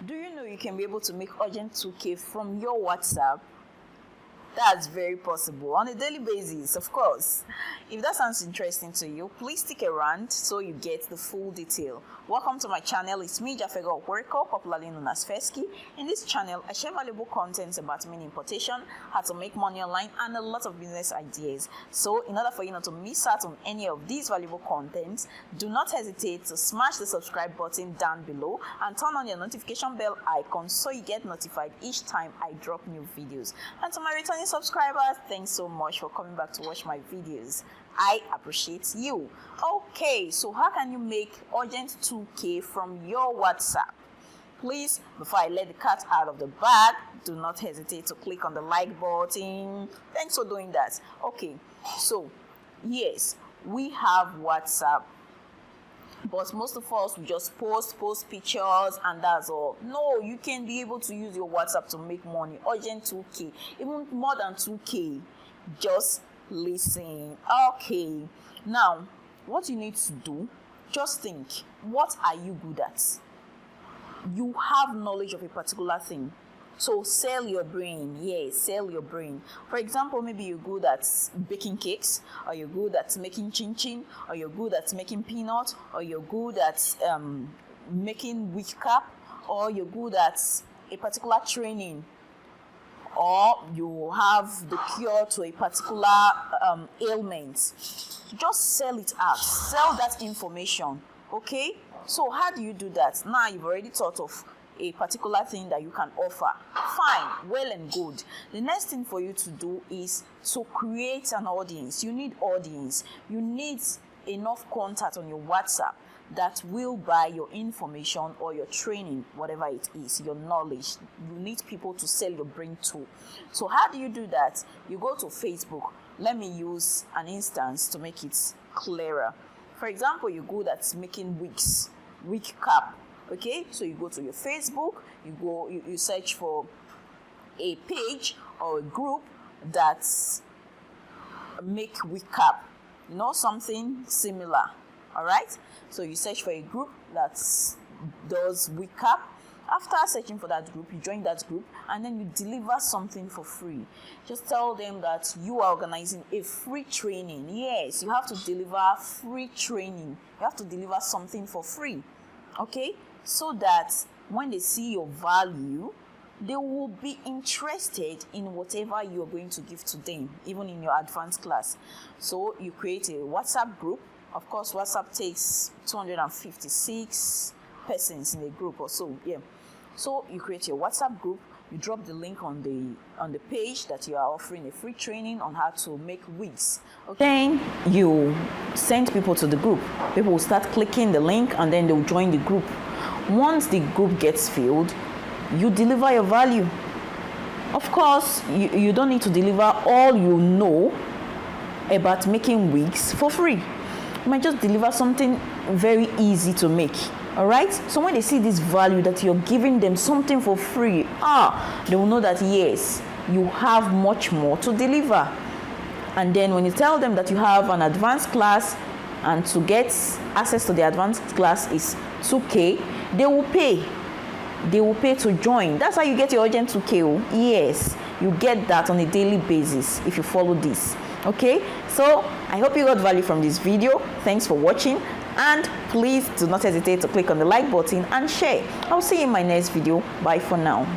Do you know you can be able to make urgent 2K from your WhatsApp? That's very possible on a daily basis, of course. If that sounds interesting to you, please stick around so you get the full detail. Welcome to my channel. It's me, Jafega Okoriko, popularly known as Fesky. In this channel, I share valuable content about money importation, how to make money online, and a lot of business ideas. So, in order for you not to miss out on any of these valuable contents, do not hesitate to smash the subscribe button down below and turn on your notification bell icon so you get notified each time I drop new videos. And to my returning subscribers, thanks so much for coming back to watch my videos. I appreciate you. Okay, so how can you make urgent 2K from your WhatsApp? Please, before I let the cat out of the bag, do not hesitate to click on the like button. Thanks for doing that. Okay, so yes, we have WhatsApp, but most of us we just post pictures and that's all. No, you can be able to use your WhatsApp to make money. Urgent 2K, even more than 2K. Just listen. Okay, now what you need to do, just think, what are you good at? You have knowledge of a particular thing, so sell your brain. Yes, sell your brain. For example, maybe you're good at baking cakes, or you're good at making chin-chin, or you're good at making peanut, or you're good at making witch cap, or you're good at a particular training, or you have the cure to a particular ailment. Just sell it out. Sell that information. Okay? So how do you do that? Now you've already thought of a particular thing that you can offer. Fine, well and good. The next thing for you to do is to create an audience. You need audience. You need enough contact on your WhatsApp that will buy your information or your training, whatever it is, your knowledge. You need people to sell your brain to. So how do you do that? You go to Facebook. Let me use an instance to make it clearer. For example, you're good at making wigs, wig cap. Okay, so you go to your Facebook, you search for a page or a group that make wig cap, something similar. All right, so you search for a group that does wig cap. After searching for that group, you join that group and then you deliver something for free. Just tell them that you are organizing a free training. Yes, you have to deliver free training. You have to deliver something for free. Okay, so that when they see your value, they will be interested in whatever you're going to give to them, even in your advanced class. So you create a WhatsApp group. Of course, WhatsApp takes 256 persons in a group or so. Yeah. So you create your WhatsApp group. You drop the link on the page that you are offering a free training on how to make wigs. Okay. Then you send people to the group. People will start clicking the link and then they will join the group. Once the group gets filled, you deliver your value. Of course, you don't need to deliver all you know about making wigs for free. You might just deliver something very easy to make. All right, so when they see this value that you're giving them something for free, they will know that yes, you have much more to deliver. And then when you tell them that you have an advanced class and to get access to the advanced class is 2K, they will pay. They will pay to join. That's how you get your urgent 2K. Yes, you get that on a daily basis if you follow this. Okay, so I hope you got value from this video. Thanks for watching, and please do not hesitate to click on the like button and share. I'll see you in my next video. Bye for now.